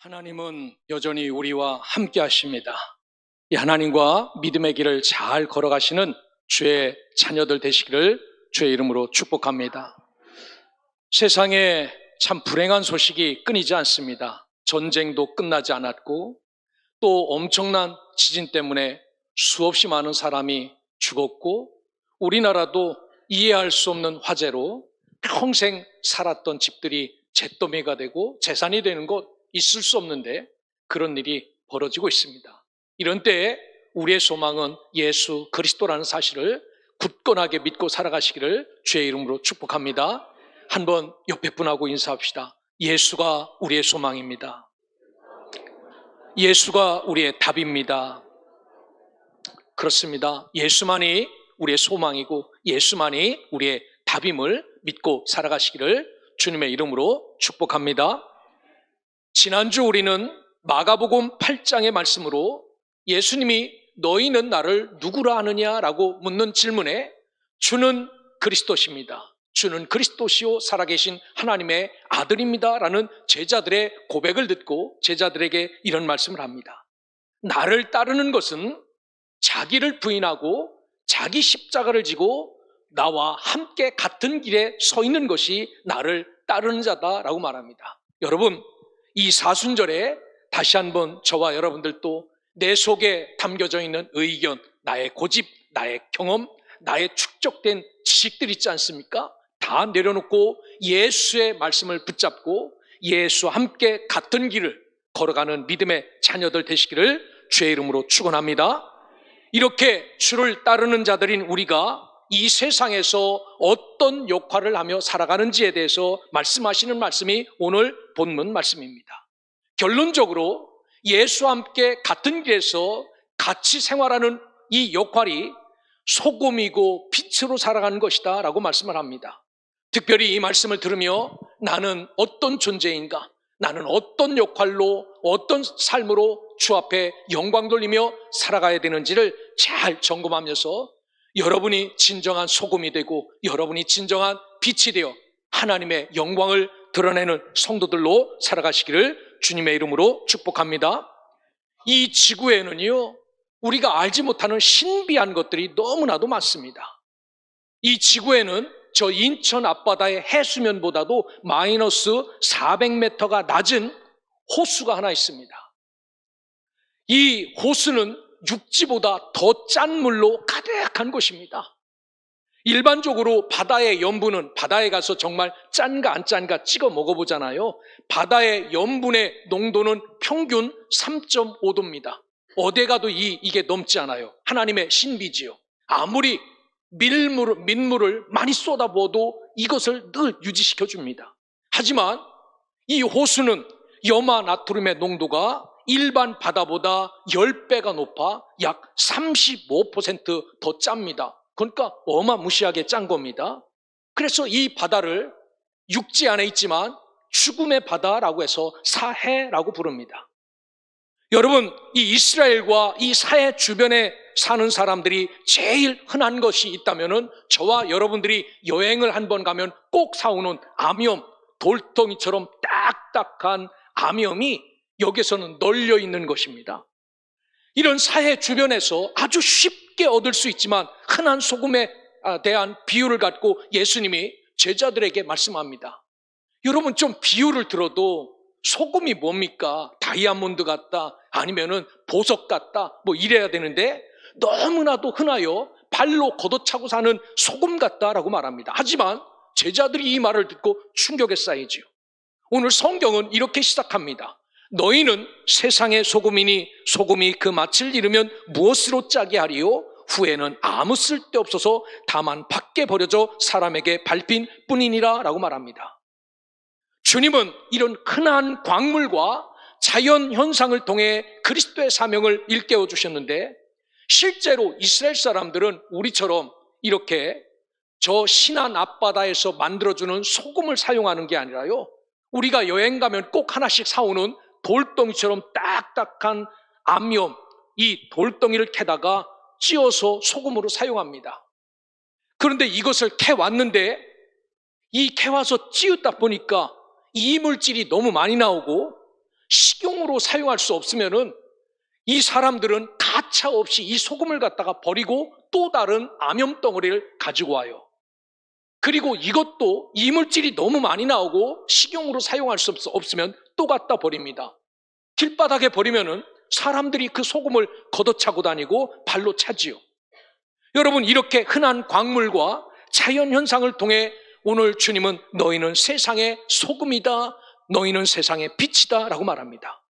하나님은 여전히 우리와 함께 하십니다. 이 하나님과 믿음의 길을 잘 걸어가시는 주의 자녀들 되시기를 주의 이름으로 축복합니다. 세상에 참 불행한 소식이 끊이지 않습니다. 전쟁도 끝나지 않았고 또 엄청난 지진 때문에 수없이 많은 사람이 죽었고 우리나라도 이해할 수 없는 화재로 평생 살았던 집들이 잿더미가 되고 재산이 되는 것 있을 수 없는데 그런 일이 벌어지고 있습니다. 이런 때에 우리의 소망은 예수 그리스도라는 사실을 굳건하게 믿고 살아가시기를 주의 이름으로 축복합니다. 한번 옆에 분하고 인사합시다. 예수가 우리의 소망입니다. 예수가 우리의 답입니다. 그렇습니다. 예수만이 우리의 소망이고 예수만이 우리의 답임을 믿고 살아가시기를 주님의 이름으로 축복합니다. 지난주 우리는 마가복음 8장의 말씀으로 예수님이 너희는 나를 누구라 하느냐라고 묻는 질문에 주는 그리스도십니다. 주는 그리스도시요 살아계신 하나님의 아들입니다 라는 제자들의 고백을 듣고 제자들에게 이런 말씀을 합니다. 나를 따르는 것은 자기를 부인하고 자기 십자가를 지고 나와 함께 같은 길에 서 있는 것이 나를 따르는 자다라고 말합니다. 여러분, 이 사순절에 다시 한번 저와 여러분들도 내 속에 담겨져 있는 의견, 나의 고집, 나의 경험, 나의 축적된 지식들 있지 않습니까? 다 내려놓고 예수의 말씀을 붙잡고 예수와 함께 같은 길을 걸어가는 믿음의 자녀들 되시기를 주의 이름으로 축원합니다. 이렇게 주를 따르는 자들인 우리가 이 세상에서 어떤 역할을 하며 살아가는지에 대해서 말씀하시는 말씀이 오늘 본문 말씀입니다. 결론적으로 예수와 함께 같은 길에서 같이 생활하는 이 역할이 소금이고 빛으로 살아가는 것이다 라고 말씀을 합니다. 특별히 이 말씀을 들으며 나는 어떤 존재인가, 나는 어떤 역할로 어떤 삶으로 주 앞에 영광 돌리며 살아가야 되는지를 잘 점검하면서 여러분이 진정한 소금이 되고 여러분이 진정한 빛이 되어 하나님의 영광을 드러내는 성도들로 살아가시기를 주님의 이름으로 축복합니다. 이 지구에는요, 우리가 알지 못하는 신비한 것들이 너무나도 많습니다. 이 지구에는 저 인천 앞바다의 해수면보다도 마이너스 400m가 낮은 호수가 하나 있습니다. 이 호수는 육지보다 더 짠 물로 가득한 곳입니다. 일반적으로 바다의 염분은 바다에 가서 정말 짠가 안 짠가 찍어 먹어보잖아요. 바다의 염분의 농도는 평균 3.5도입니다. 어디 가도 이게 넘지 않아요. 하나님의 신비지요. 아무리 민물을 많이 쏟아부어도 이것을 늘 유지시켜 줍니다. 하지만 이 호수는 염화 나트륨의 농도가 일반 바다보다 10배가 높아 약 35% 더 짭니다. 그러니까 어마무시하게 짠 겁니다. 그래서 이 바다를 육지 안에 있지만 죽음의 바다라고 해서 사해라고 부릅니다. 여러분, 이 이스라엘과 이 사해 주변에 사는 사람들이 제일 흔한 것이 있다면은 저와 여러분들이 여행을 한번 가면 꼭 사오는 암염, 돌덩이처럼 딱딱한 암염이 여기서는 널려 있는 것입니다. 이런 사해 주변에서 아주 쉽게 얻을 수 있지만 흔한 소금에 대한 비유를 갖고 예수님이 제자들에게 말씀합니다. 여러분, 좀 비유를 들어도 소금이 뭡니까? 다이아몬드 같다, 아니면은 보석 같다, 뭐 이래야 되는데 너무나도 흔하여 발로 걷어차고 사는 소금 같다라고 말합니다. 하지만 제자들이 이 말을 듣고 충격에 쌓이지요. 오늘 성경은 이렇게 시작합니다. 너희는 세상의 소금이니 소금이 그 맛을 잃으면 무엇으로 짜게 하리요? 후에는 아무 쓸데없어서 다만 밖에 버려져 사람에게 밟힌 뿐이니라 라고 말합니다. 주님은 이런 흔한 광물과 자연 현상을 통해 그리스도의 사명을 일깨워 주셨는데 실제로 이스라엘 사람들은 우리처럼 이렇게 저 신안 앞바다에서 만들어주는 소금을 사용하는 게 아니라요, 우리가 여행 가면 꼭 하나씩 사오는 돌덩이처럼 딱딱한 암염, 이 돌덩이를 캐다가 찧어서 소금으로 사용합니다. 그런데 이것을 캐왔는데 이 캐와서 찧었다 보니까 이물질이 너무 많이 나오고 식용으로 사용할 수 없으면은 이 사람들은 가차 없이 이 소금을 갖다가 버리고 또 다른 암염덩어리를 가지고 와요. 그리고 이것도 이물질이 너무 많이 나오고 식용으로 사용할 수 없으면 또 갖다 버립니다. 길바닥에 버리면은 사람들이 그 소금을 걷어차고 다니고 발로 차지요. 여러분, 이렇게 흔한 광물과 자연현상을 통해 오늘 주님은 너희는 세상의 소금이다, 너희는 세상의 빛이다 라고 말합니다.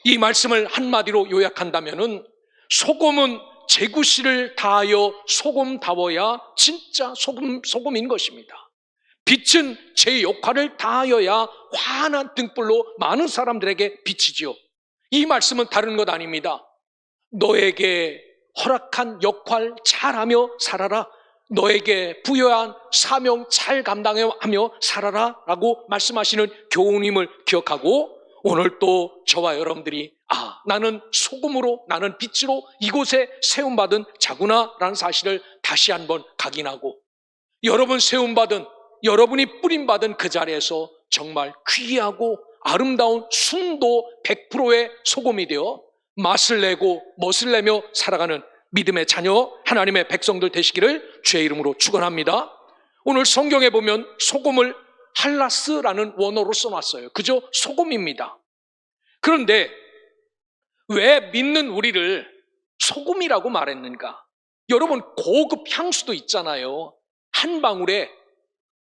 이 말씀을 한마디로 요약한다면은 소금은 제구실을 다하여 소금다워야 진짜 소금인 것입니다. 빛은 제 역할을 다하여야 환한 등불로 많은 사람들에게 비치지요. 이 말씀은 다른 것 아닙니다. 너에게 허락한 역할 잘하며 살아라. 너에게 부여한 사명 잘 감당하며 살아라 라고 말씀하시는 교훈임을 기억하고, 오늘 또 저와 여러분들이 나는 소금으로, 나는 빛으로 이곳에 세움받은 자구나 라는 사실을 다시 한번 각인하고, 여러분 세움받은, 여러분이 뿌림받은 그 자리에서 정말 귀하고 아름다운 순도 100%의 소금이 되어 맛을 내고 멋을 내며 살아가는 믿음의 자녀, 하나님의 백성들 되시기를 주의 이름으로 축원합니다. 오늘 성경에 보면 소금을 할라스라는 원어로 써놨어요. 그저 소금입니다. 그런데 왜 믿는 우리를 소금이라고 말했는가? 여러분, 고급 향수도 있잖아요. 한 방울에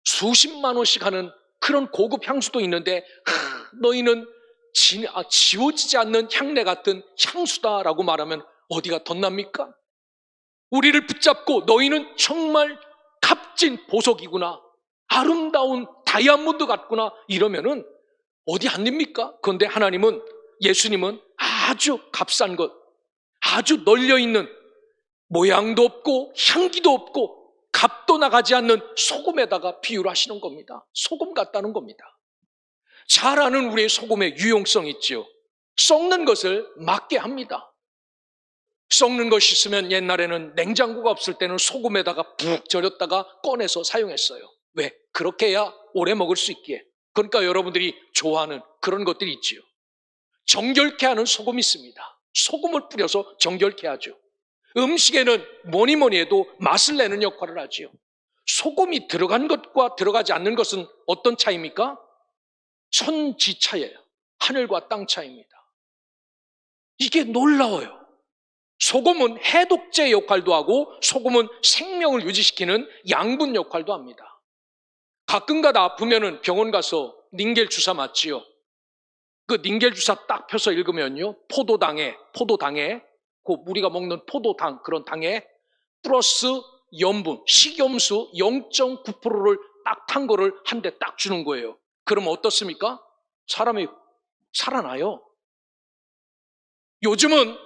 수십만 원씩 하는 그런 고급 향수도 있는데 너희는 지워지지 않는 향내 같은 향수다라고 말하면 어디가 덧납니까? 우리를 붙잡고 너희는 정말 값진 보석이구나, 아름다운 다이아몬드 같구나 이러면은 어디 안 됩니까? 그런데 하나님은, 예수님은 아주 값싼 것, 아주 널려있는, 모양도 없고 향기도 없고 값도 나가지 않는 소금에다가 비유를 하시는 겁니다. 소금 같다는 겁니다. 잘 아는 우리의 소금의 유용성이 있지요. 썩는 것을 막게 합니다. 썩는 것이 있으면 옛날에는 냉장고가 없을 때는 소금에다가 푹 절였다가 꺼내서 사용했어요. 왜? 그렇게 해야 오래 먹을 수 있기에. 그러니까 여러분들이 좋아하는 그런 것들이 있지요. 정결케 하는 소금이 있습니다. 소금을 뿌려서 정결케 하죠. 음식에는 뭐니 해도 맛을 내는 역할을 하지요. 소금이 들어간 것과 들어가지 않는 것은 어떤 차이입니까? 천지 차이예요. 하늘과 땅 차이입니다. 이게 놀라워요. 소금은 해독제 역할도 하고 소금은 생명을 유지시키는 양분 역할도 합니다. 가끔가다 아프면은 병원 가서 닌겔 주사 맞지요. 그 닌겔 주사 딱 펴서 읽으면요, 포도당에 그 우리가 먹는 포도당, 그런 당에 플러스 염분, 식염수 0.9%를 딱 탄 거를 한 대 딱 주는 거예요. 그러면 어떻습니까? 사람이 살아나요. 요즘은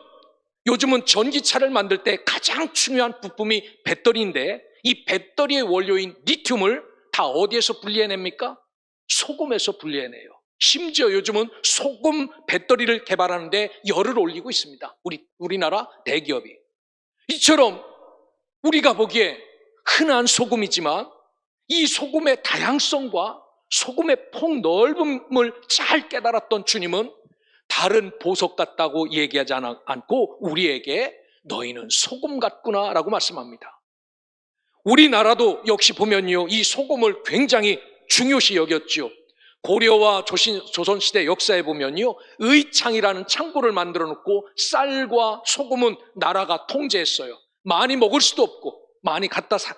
전기차를 만들 때 가장 중요한 부품이 배터리인데, 이 배터리의 원료인 리튬을 다 어디에서 분리해냅니까? 소금에서 분리해내요. 심지어 요즘은 소금 배터리를 개발하는데 열을 올리고 있습니다. 우리나라 대기업이. 이처럼 우리가 보기에 흔한 소금이지만 이 소금의 다양성과 소금의 폭넓음을 잘 깨달았던 주님은 다른 보석 같다고 얘기하지 않고 우리에게 너희는 소금 같구나 라고 말씀합니다. 우리나라도 역시 보면요, 이 소금을 굉장히 중요시 여겼죠. 고려와 조선시대 역사에 보면요, 의창이라는 창고를 만들어 놓고 쌀과 소금은 나라가 통제했어요. 많이 먹을 수도 없고 많이 갖다 살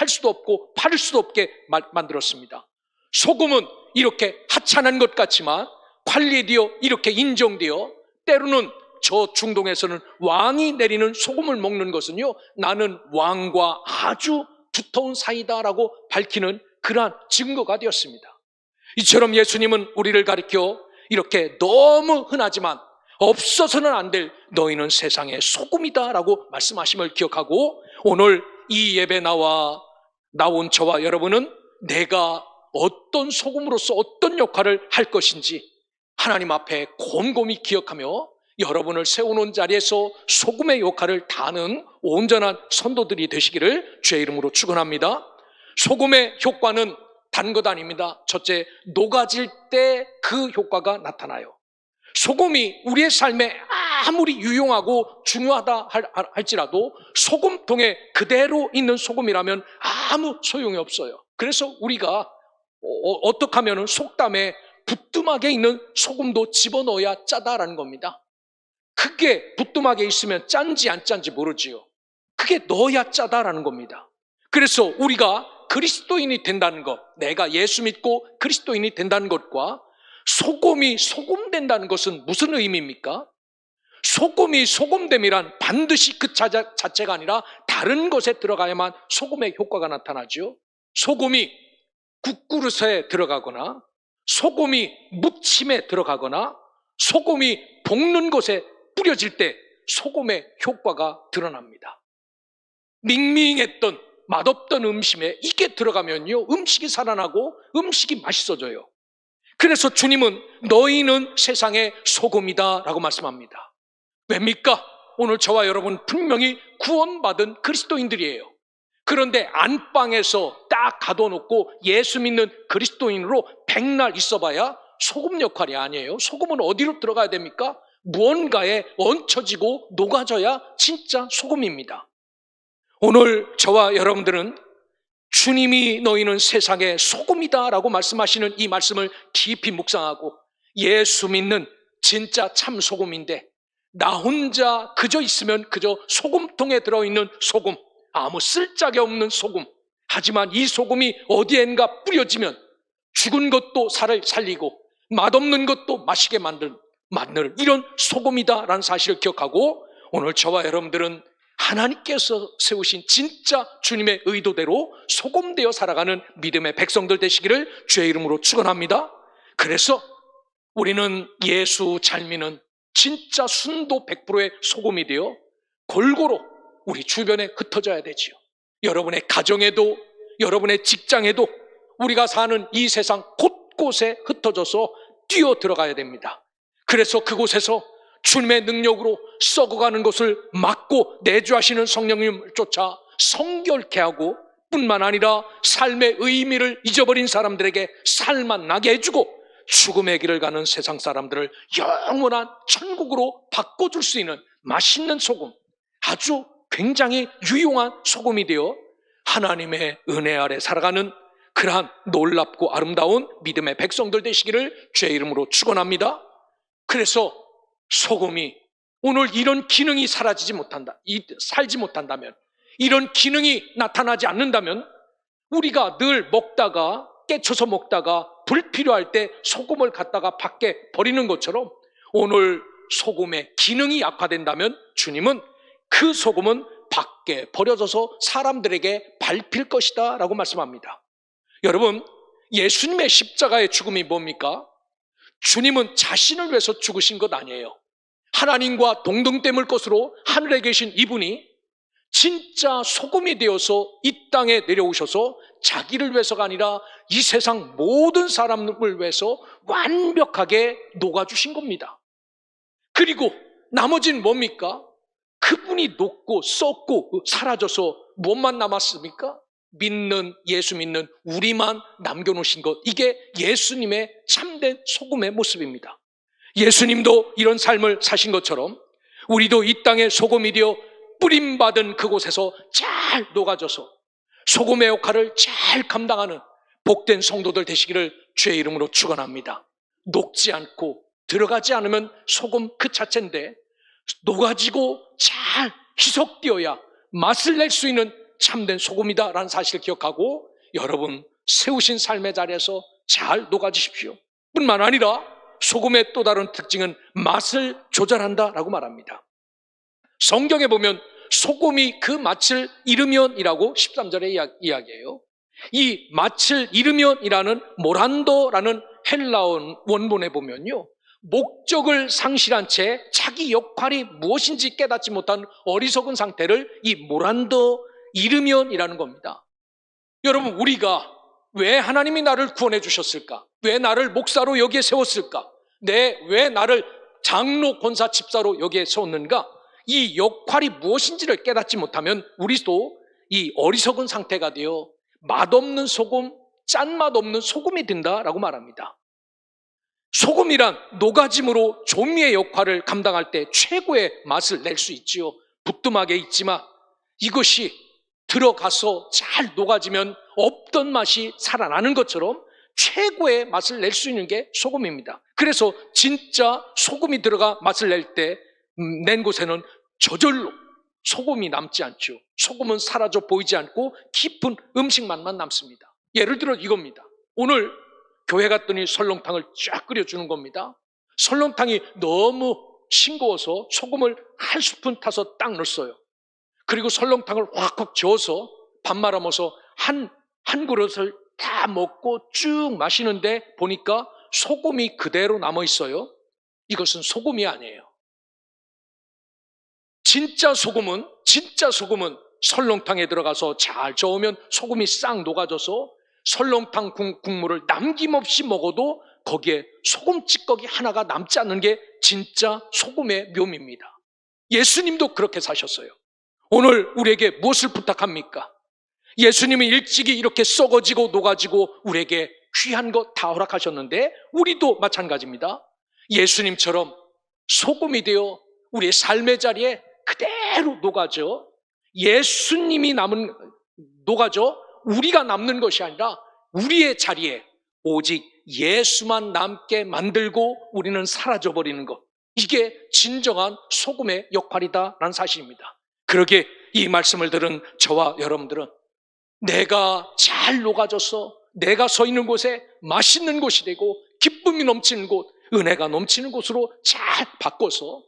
수도 없고 팔을 수도 없게 만들었습니다. 소금은 이렇게 하찮은 것 같지만 관리되어 이렇게 인정되어, 때로는 저 중동에서는 왕이 내리는 소금을 먹는 것은요, 나는 왕과 아주 두터운 사이다라고 밝히는 그러한 증거가 되었습니다. 이처럼 예수님은 우리를 가리켜 이렇게 너무 흔하지만 없어서는 안 될 너희는 세상의 소금이다라고 말씀하심을 기억하고, 오늘 이 예배 나온 저와 여러분은 내가 어떤 소금으로서 어떤 역할을 할 것인지 하나님 앞에 곰곰이 기억하며 여러분을 세워놓은 자리에서 소금의 역할을 다하는 온전한 선도들이 되시기를 주의 이름으로 축원합니다. 소금의 효과는 단 것 아닙니다. 첫째, 녹아질 때 그 효과가 나타나요. 소금이 우리의 삶에 아무리 유용하고 중요하다 할지라도 소금통에 그대로 있는 소금이라면 아무 소용이 없어요. 그래서 우리가 어떻게 하면 속담에 부뚜막에 있는 소금도 집어넣어야 짜다라는 겁니다. 그게 부뚜막에 있으면 짠지 안 짠지 모르지요. 그게 넣어야 짜다라는 겁니다. 그래서 우리가 그리스도인이 된다는 것, 내가 예수 믿고 그리스도인이 된다는 것과 소금이 소금된다는 것은 무슨 의미입니까? 소금이 소금됨이란 반드시 그 자체가 아니라 다른 것에 들어가야만 소금의 효과가 나타나죠. 소금이 국그릇에 들어가거나 소금이 무침에 들어가거나 소금이 볶는 것에 뿌려질 때 소금의 효과가 드러납니다. 밍밍했던 맛없던 음식에 이게 들어가면요, 음식이 살아나고 음식이 맛있어져요. 그래서 주님은 너희는 세상의 소금이다 라고 말씀합니다. 왜입니까? 오늘 저와 여러분 분명히 구원받은 그리스도인들이에요. 그런데 안방에서 딱 가둬놓고 예수 믿는 그리스도인으로 백날 있어봐야 소금 역할이 아니에요. 소금은 어디로 들어가야 됩니까? 무언가에 얹혀지고 녹아져야 진짜 소금입니다. 오늘 저와 여러분들은 주님이 너희는 세상의 소금이다 라고 말씀하시는 이 말씀을 깊이 묵상하고 예수 믿는 진짜 참 소금인데 나 혼자 그저 있으면 그저 소금통에 들어있는 소금, 아무 쓸짝이 없는 소금. 하지만 이 소금이 어디엔가 뿌려지면 죽은 것도 살리고 맛없는 것도 맛있게 만드는 이런 소금이다라는 사실을 기억하고 오늘 저와 여러분들은 하나님께서 세우신 진짜 주님의 의도대로 소금되어 살아가는 믿음의 백성들 되시기를 주의 이름으로 축원합니다. 그래서 우리는 예수 잘 믿는 진짜 순도 100%의 소금이 되어 골고루 우리 주변에 흩어져야 되지요. 여러분의 가정에도 여러분의 직장에도 우리가 사는 이 세상 곳곳에 흩어져서 뛰어 들어가야 됩니다. 그래서 그곳에서 주님의 능력으로 썩어가는 것을 막고 내주하시는 성령님을 쫓아 성결케 하고 뿐만 아니라 삶의 의미를 잊어버린 사람들에게 살만 나게 해주고 죽음의 길을 가는 세상 사람들을 영원한 천국으로 바꿔줄 수 있는 맛있는 소금, 아주 굉장히 유용한 소금이 되어 하나님의 은혜 아래 살아가는 그러한 놀랍고 아름다운 믿음의 백성들 되시기를 주의 이름으로 축원합니다. 그래서 소금이 오늘 이런 기능이 살지 못한다면, 이런 기능이 나타나지 않는다면 우리가 늘 먹다가 깨쳐서 먹다가 불필요할 때 소금을 갖다가 밖에 버리는 것처럼 오늘 소금의 기능이 약화된다면 주님은 그 소금은 밖에 버려져서 사람들에게 밟힐 것이다 라고 말씀합니다. 여러분, 예수님의 십자가의 죽음이 뭡니까? 주님은 자신을 위해서 죽으신 것 아니에요. 하나님과 동등됨을 것으로 하늘에 계신 이분이 진짜 소금이 되어서 이 땅에 내려오셔서 자기를 위해서가 아니라 이 세상 모든 사람을 위해서 완벽하게 녹아주신 겁니다. 그리고 나머지는 뭡니까? 그분이 녹고 썩고 사라져서 무엇만 남았습니까? 예수 믿는 우리만 남겨놓으신 것, 이게 예수님의 참된 소금의 모습입니다. 예수님도 이런 삶을 사신 것처럼 우리도 이 땅에 소금이 되어 뿌림받은 그곳에서 잘 녹아져서 소금의 역할을 잘 감당하는 복된 성도들 되시기를 주의 이름으로 축원합니다. 녹지 않고 들어가지 않으면 소금 그 자체인데 녹아지고 잘 희석되어야 맛을 낼 수 있는 참된 소금이다라는 사실을 기억하고 여러분 세우신 삶의 자리에서 잘 녹아지십시오. 뿐만 아니라 소금의 또 다른 특징은 맛을 조절한다라고 말합니다. 성경에 보면 소금이 그 맛을 잃으면이라고 13절에 이야기해요. 이 맛을 잃으면이라는 모란도라는 헬라어 원본에 보면요, 목적을 상실한 채 자기 역할이 무엇인지 깨닫지 못한 어리석은 상태를 이 모란도 잃으면이라는 겁니다. 여러분, 우리가 왜 하나님이 나를 구원해 주셨을까? 왜 나를 목사로 여기에 세웠을까? 왜 나를 장로, 권사, 집사로 여기에 세웠는가? 이 역할이 무엇인지를 깨닫지 못하면 우리도 이 어리석은 상태가 되어 맛없는 소금, 짠맛 없는 소금이 된다라고 말합니다. 소금이란 녹아짐으로 조미의 역할을 감당할 때 최고의 맛을 낼 수 있지요. 부뚜막에 있지만 이것이 들어가서 잘 녹아지면 없던 맛이 살아나는 것처럼 최고의 맛을 낼 수 있는 게 소금입니다. 그래서 진짜 소금이 들어가 맛을 낼 때 낸 곳에는 저절로 소금이 남지 않죠. 소금은 사라져 보이지 않고 깊은 음식 맛만 남습니다. 예를 들어 이겁니다. 오늘 교회 갔더니 설렁탕을 쫙 끓여주는 겁니다. 설렁탕이 너무 싱거워서 소금을 한 스푼 타서 딱 넣었어요. 그리고 설렁탕을 확확 저어서 밥 말아 먹어서 한 그릇을 다 먹고 쭉 마시는데 보니까 소금이 그대로 남아 있어요. 이것은 소금이 아니에요. 진짜 소금은 설렁탕에 들어가서 잘 저으면 소금이 싹 녹아져서 설렁탕 국물을 남김없이 먹어도 거기에 소금 찌꺼기 하나가 남지 않는 게 진짜 소금의 묘미입니다. 예수님도 그렇게 사셨어요. 오늘 우리에게 무엇을 부탁합니까? 예수님은 일찍이 이렇게 썩어지고 녹아지고 우리에게 귀한 것 다 허락하셨는데 우리도 마찬가지입니다. 예수님처럼 소금이 되어 우리의 삶의 자리에 그대로 녹아져 예수님이 녹아져 우리가 남는 것이 아니라 우리의 자리에 오직 예수만 남게 만들고 우리는 사라져버리는 것, 이게 진정한 소금의 역할이다라는 사실입니다. 그러기에 이 말씀을 들은 저와 여러분들은 내가 잘 녹아져서 내가 서 있는 곳에 맛있는 곳이 되고 기쁨이 넘치는 곳, 은혜가 넘치는 곳으로 잘 바꿔서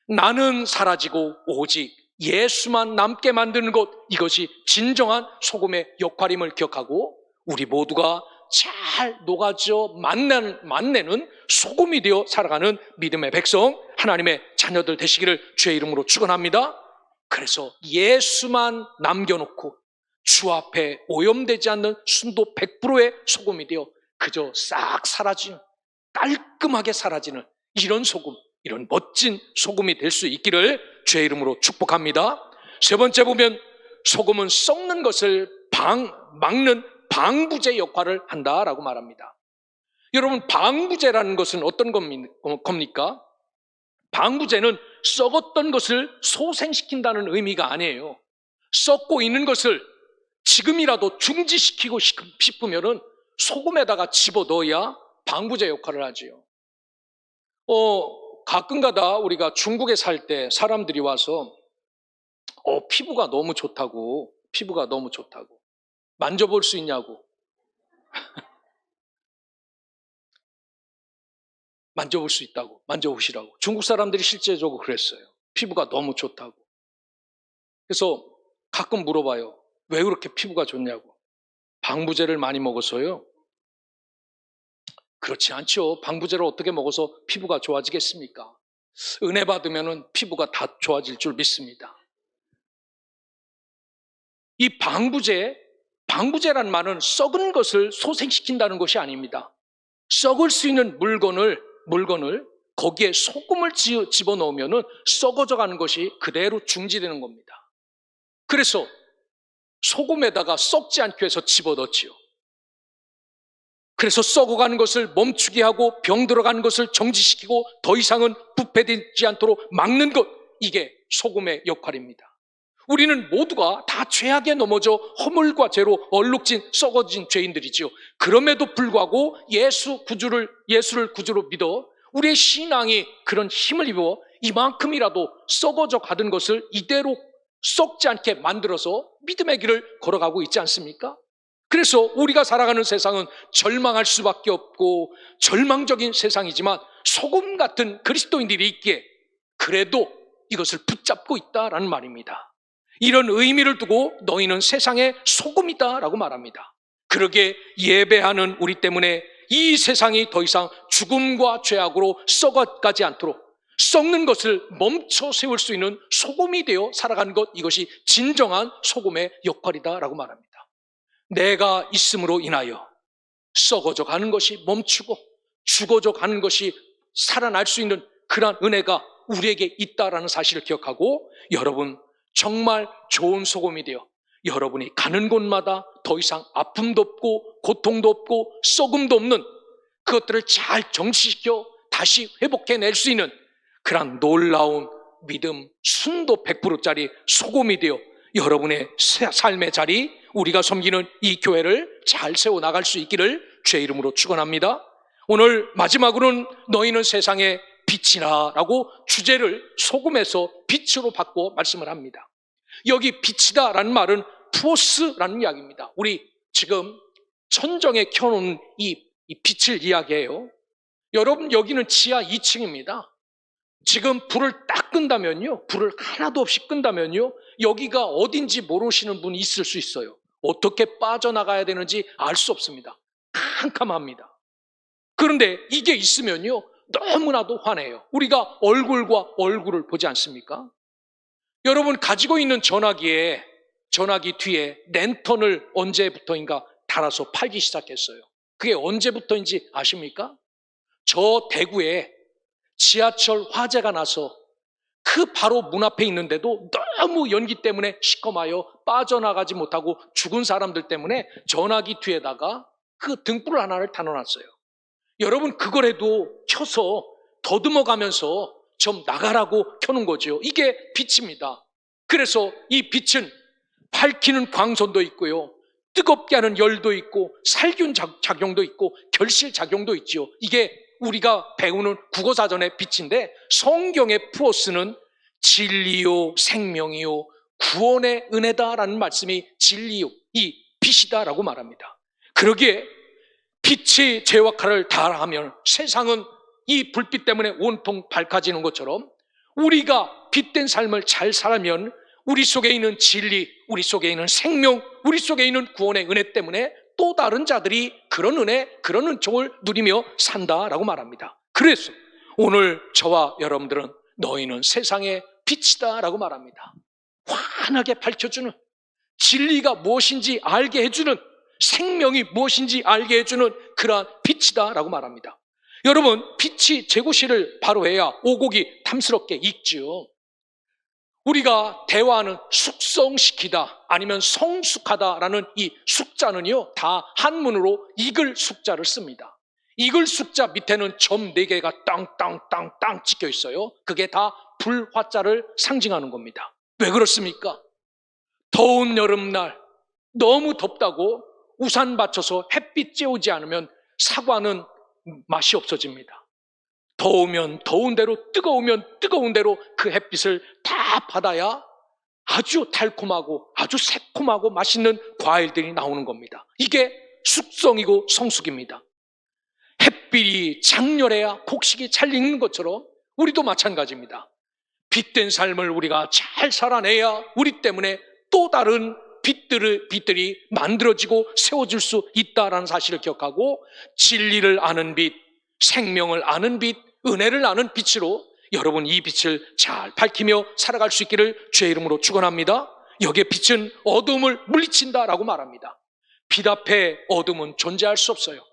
나는 사라지고 오직 예수만 남게 만드는 것, 이것이 진정한 소금의 역할임을 기억하고 우리 모두가 잘 녹아져 만내는 소금이 되어 살아가는 믿음의 백성, 하나님의 자녀들 되시기를 주의 이름으로 축원합니다. 그래서 예수만 남겨놓고 주 앞에 오염되지 않는 순도 100%의 소금이 되어 그저 싹 사라지는, 깔끔하게 사라지는 이런 소금, 이런 멋진 소금이 될 수 있기를 주의 이름으로 축복합니다. 세 번째 보면 소금은 썩는 것을 막는 방부제 역할을 한다라고 말합니다. 여러분, 방부제라는 것은 어떤 겁니까? 방부제는 썩었던 것을 소생시킨다는 의미가 아니에요. 썩고 있는 것을 지금이라도 중지시키고 싶으면은 소금에다가 집어넣어야 방부제 역할을 하지요. 가끔가다 우리가 중국에 살 때 사람들이 와서 피부가 너무 좋다고 만져볼 수 있냐고 만져볼 수 있다고 만져보시라고 중국 사람들이 실제적으로 그랬어요. 피부가 너무 좋다고. 그래서 가끔 물어봐요. 왜 그렇게 피부가 좋냐고. 방부제를 많이 먹어서요. 그렇지 않죠. 방부제를 어떻게 먹어서 피부가 좋아지겠습니까? 은혜 받으면 피부가 다 좋아질 줄 믿습니다. 이 방부제란 말은 썩은 것을 소생시킨다는 것이 아닙니다. 썩을 수 있는 물건을 거기에 소금을 집어넣으면 썩어져 가는 것이 그대로 중지되는 겁니다. 그래서 소금에다가 썩지 않기 위해서 집어넣지요. 그래서 썩어가는 것을 멈추게 하고 병 들어가는 것을 정지시키고 더 이상은 부패되지 않도록 막는 것, 이게 소금의 역할입니다. 우리는 모두가 다 죄악에 넘어져 허물과 죄로 얼룩진 썩어진 죄인들이지요. 그럼에도 불구하고 예수를 구주로 믿어 우리의 신앙이 그런 힘을 입어 이만큼이라도 썩어져 가던 것을 이대로 썩지 않게 만들어서 믿음의 길을 걸어가고 있지 않습니까? 그래서 우리가 살아가는 세상은 절망할 수밖에 없고 절망적인 세상이지만 소금 같은 그리스도인들이 있기에 그래도 이것을 붙잡고 있다라는 말입니다. 이런 의미를 두고 너희는 세상의 소금이다라고 말합니다. 그러게 예배하는 우리 때문에 이 세상이 더 이상 죽음과 죄악으로 썩어가지 않도록 썩는 것을 멈춰 세울 수 있는 소금이 되어 살아가는 것, 이것이 진정한 소금의 역할이다라고 말합니다. 내가 있음으로 인하여 썩어져 가는 것이 멈추고 죽어져 가는 것이 살아날 수 있는 그러한 은혜가 우리에게 있다라는 사실을 기억하고 여러분 정말 좋은 소금이 되어 여러분이 가는 곳마다 더 이상 아픔도 없고 고통도 없고 썩음도 없는 그것들을 잘 정치시켜 다시 회복해낼 수 있는 그런 놀라운 믿음, 순도 100%짜리 소금이 되어 여러분의 삶의 자리, 우리가 섬기는 이 교회를 잘 세워나갈 수 있기를 주의 이름으로 축원합니다. 오늘 마지막으로는 너희는 세상의 빛이라 라고 주제를 소금에서 빛으로 바꿔 말씀을 합니다. 여기 빛이다 라는 말은 푸오스라는 이야기입니다. 우리 지금 천정에 켜놓은 이 빛을 이야기해요. 여러분, 여기는 지하 2층입니다. 지금 불을 딱 끈다면요, 불을 하나도 없이 끈다면요, 여기가 어딘지 모르시는 분이 있을 수 있어요. 어떻게 빠져나가야 되는지 알 수 없습니다. 캄캄합니다. 그런데 이게 있으면요, 너무나도 환해요. 우리가 얼굴과 얼굴을 보지 않습니까? 여러분, 가지고 있는 전화기 뒤에 랜턴을 언제부터인가 달아서 팔기 시작했어요. 그게 언제부터인지 아십니까? 저 대구에 지하철 화재가 나서 그 바로 문 앞에 있는데도 너무 연기 때문에 시커마요 빠져나가지 못하고 죽은 사람들 때문에 전화기 뒤에다가 그 등불 하나를 달아놨어요. 여러분, 그거라도 켜서 더듬어가면서 좀 나가라고 켜는 거죠. 이게 빛입니다. 그래서 이 빛은 밝히는 광선도 있고요, 뜨겁게 하는 열도 있고 살균 작용도 있고 결실 작용도 있죠. 이게 우리가 배우는 국어사전의 빛인데, 성경의 푸오스는 진리요 생명이요 구원의 은혜다라는 말씀이 진리요 이 빛이다라고 말합니다. 그러기에 빛이 제 역할을 다하면 세상은 이 불빛 때문에 온통 밝아지는 것처럼 우리가 빛된 삶을 잘 살면 우리 속에 있는 진리, 우리 속에 있는 생명, 우리 속에 있는 구원의 은혜 때문에 또 다른 자들이 그런 은혜, 그런 은총을 누리며 산다라고 말합니다. 그래서 오늘 저와 여러분들은 너희는 세상의 빛이다라고 말합니다. 환하게 밝혀주는, 진리가 무엇인지 알게 해주는, 생명이 무엇인지 알게 해주는 그러한 빛이다라고 말합니다. 여러분, 빛이 제고시를 바로 해야 오곡이 탐스럽게 익지요. 우리가 대화는 숙성시키다 아니면 성숙하다라는 이 숙자는요, 다 한문으로 익을 숙자를 씁니다. 익을 숙자 밑에는 점 4개가 땅땅땅땅 찍혀 있어요. 그게 다 불화자를 상징하는 겁니다. 왜 그렇습니까? 더운 여름날 너무 덥다고 우산 받쳐서 햇빛 쬐우지 않으면 사과는 맛이 없어집니다. 더우면 더운 대로, 뜨거우면 뜨거운 대로 그 햇빛을 다 받아야 아주 달콤하고 아주 새콤하고 맛있는 과일들이 나오는 겁니다. 이게 숙성이고 성숙입니다. 햇빛이 장렬해야 곡식이 잘 익는 것처럼 우리도 마찬가지입니다. 빛된 삶을 우리가 잘 살아내야 우리 때문에 또 다른 빛들이 만들어지고 세워질 수 있다는 사실을 기억하고, 진리를 아는 빛, 생명을 아는 빛, 은혜를 아는 빛으로 여러분 이 빛을 잘 밝히며 살아갈 수 있기를 주의 이름으로 축원합니다. 여기에 빛은 어둠을 물리친다라고 말합니다. 빛 앞에 어둠은 존재할 수 없어요.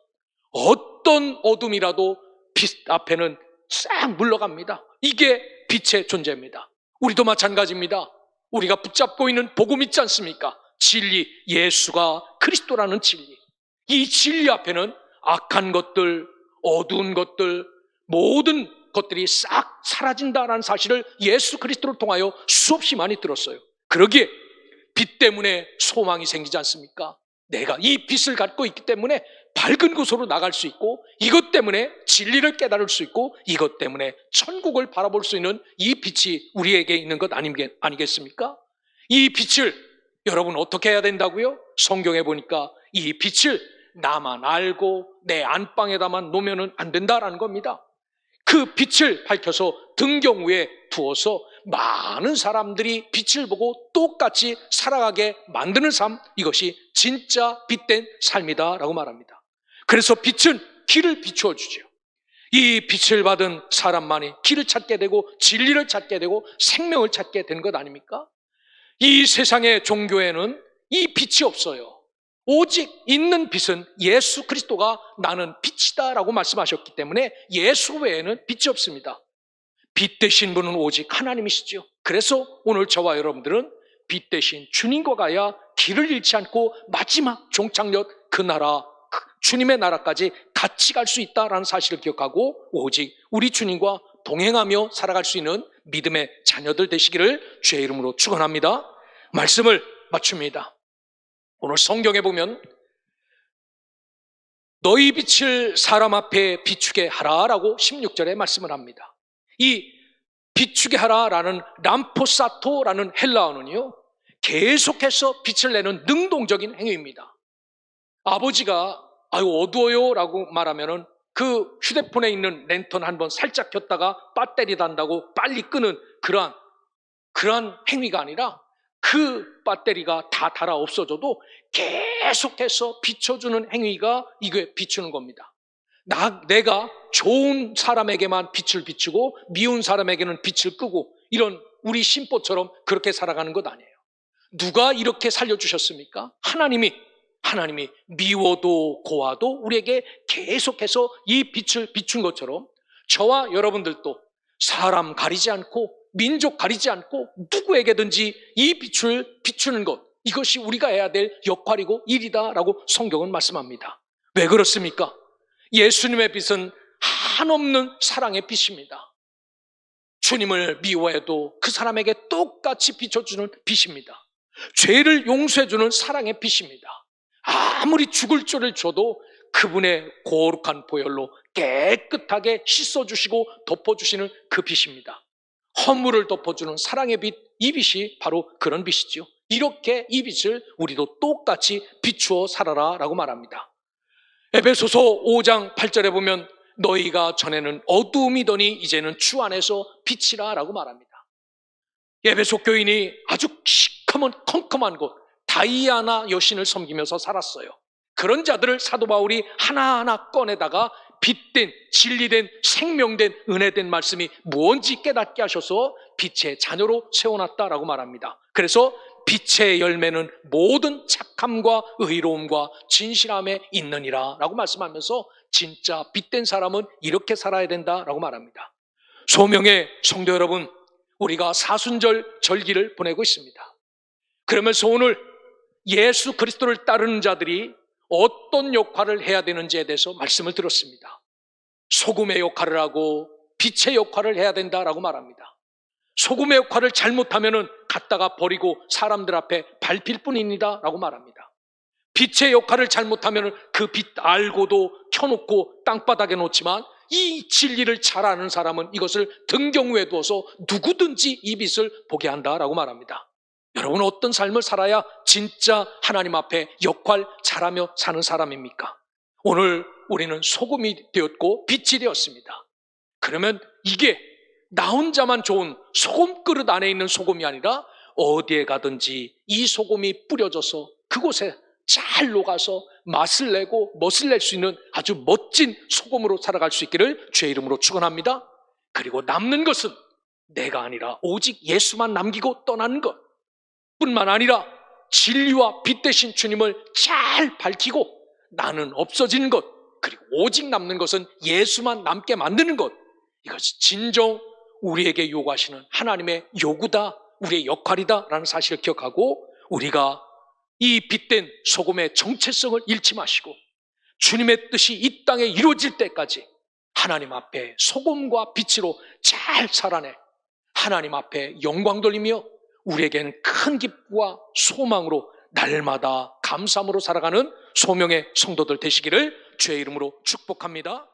어떤 어둠이라도 빛 앞에는 싹 물러갑니다. 이게 빛의 존재입니다. 우리도 마찬가지입니다. 우리가 붙잡고 있는 복음 있지 않습니까? 진리, 예수가 그리스도라는 진리. 이 진리 앞에는 악한 것들, 어두운 것들, 모든 것들이 싹 사라진다는 사실을 예수 그리스도를 통하여 수없이 많이 들었어요. 그러기에 빛 때문에 소망이 생기지 않습니까? 내가 이 빛을 갖고 있기 때문에 밝은 곳으로 나갈 수 있고, 이것 때문에 진리를 깨달을 수 있고, 이것 때문에 천국을 바라볼 수 있는 이 빛이 우리에게 있는 것 아니겠습니까? 이 빛을 여러분 어떻게 해야 된다고요? 성경에 보니까 이 빛을 나만 알고 내 안방에다만 놓으면 안 된다라는 겁니다. 그 빛을 밝혀서 등경 위에 부어서 많은 사람들이 빛을 보고 똑같이 살아가게 만드는 삶, 이것이 진짜 빛된 삶이다라고 말합니다. 그래서 빛은 길을 비추어 주죠. 이 빛을 받은 사람만이 길을 찾게 되고 진리를 찾게 되고 생명을 찾게 된 것 아닙니까? 이 세상의 종교에는 이 빛이 없어요. 오직 있는 빛은 예수 그리스도가 나는 빛이다라고 말씀하셨기 때문에 예수 외에는 빛이 없습니다. 빛 되신 분은 오직 하나님이시죠. 그래서 오늘 저와 여러분들은 빛 대신 주님과 가야 길을 잃지 않고 마지막 종착역 그 나라, 주님의 나라까지 같이 갈 수 있다라는 사실을 기억하고 오직 우리 주님과 동행하며 살아갈 수 있는 믿음의 자녀들 되시기를 주의 이름으로 축원합니다. 말씀을 마칩니다. 오늘 성경에 보면 너희 빛을 사람 앞에 비추게 하라라고 16절에 말씀을 합니다. 이 비추게 하라라는 람포사토라는 헬라어는요, 계속해서 빛을 내는 능동적인 행위입니다. 아버지가 아유 어두워요 라고 말하면은 그 휴대폰에 있는 랜턴 한번 살짝 켰다가 배터리 단다고 빨리 끄는 그러한 행위가 아니라 그 배터리가 다 닳아 없어져도 계속해서 비춰주는 행위가 이게 비추는 겁니다. 내가 좋은 사람에게만 빛을 비추고 미운 사람에게는 빛을 끄고 이런 우리 신보처럼 그렇게 살아가는 것 아니에요. 누가 이렇게 살려주셨습니까? 하나님이 미워도 고와도 우리에게 계속해서 이 빛을 비춘 것처럼 저와 여러분들도 사람 가리지 않고 민족 가리지 않고 누구에게든지 이 빛을 비추는 것, 이것이 우리가 해야 될 역할이고 일이다라고 성경은 말씀합니다. 왜 그렇습니까? 예수님의 빛은 한없는 사랑의 빛입니다. 주님을 미워해도 그 사람에게 똑같이 비춰주는 빛입니다. 죄를 용서해주는 사랑의 빛입니다. 아무리 죽을 죄를 줘도 그분의 거룩한 보혈로 깨끗하게 씻어주시고 덮어주시는 그 빛입니다. 허물을 덮어주는 사랑의 빛, 이 빛이 바로 그런 빛이죠. 이렇게 이 빛을 우리도 똑같이 비추어 살아라 라고 말합니다. 에베소서 5장 8절에 보면 너희가 전에는 어두움이더니 이제는 주 안에서 빛이라 라고 말합니다. 에베소 교인이 아주 시커먼 컴컴한 곳 다이아나 여신을 섬기면서 살았어요. 그런 자들을 사도 바울이 하나하나 꺼내다가 빛된, 진리된, 생명된, 은혜된 말씀이 무언지 깨닫게 하셔서 빛의 자녀로 세워놨다라고 말합니다. 그래서 빛의 열매는 모든 착함과 의로움과 진실함에 있느니라 라고 말씀하면서 진짜 빛된 사람은 이렇게 살아야 된다라고 말합니다. 소명의 성도 여러분, 우리가 사순절 절기를 보내고 있습니다. 그러면서 오늘 예수 그리스도를 따르는 자들이 어떤 역할을 해야 되는지에 대해서 말씀을 들었습니다. 소금의 역할을 하고 빛의 역할을 해야 된다라고 말합니다. 소금의 역할을 잘못하면은 갖다가 버리고 사람들 앞에 밟힐 뿐입니다 라고 말합니다. 빛의 역할을 잘못하면은 그 빛 알고도 켜놓고 땅바닥에 놓지만 이 진리를 잘 아는 사람은 이것을 등경후에 두어서 누구든지 이 빛을 보게 한다라고 말합니다. 여러분, 어떤 삶을 살아야 진짜 하나님 앞에 역할 잘하며 사는 사람입니까? 오늘 우리는 소금이 되었고 빛이 되었습니다. 그러면 이게 나 혼자만 좋은 소금 그릇 안에 있는 소금이 아니라 어디에 가든지 이 소금이 뿌려져서 그곳에 잘 녹아서 맛을 내고 멋을 낼 수 있는 아주 멋진 소금으로 살아갈 수 있기를 주의 이름으로 축원합니다. 그리고 남는 것은 내가 아니라 오직 예수만 남기고 떠나는 것 뿐만 아니라 진리와 빛 되신 주님을 잘 밝히고 나는 없어지는 것, 그리고 오직 남는 것은 예수만 남게 만드는 것, 이것이 진정 우리에게 요구하시는 하나님의 요구다, 우리의 역할이다라는 사실을 기억하고 우리가 이 빛된 소금의 정체성을 잃지 마시고 주님의 뜻이 이 땅에 이루어질 때까지 하나님 앞에 소금과 빛으로 잘 살아내 하나님 앞에 영광 돌리며 우리에게는 큰 기쁨과 소망으로 날마다 감사함으로 살아가는 소명의 성도들 되시기를 주의 이름으로 축복합니다.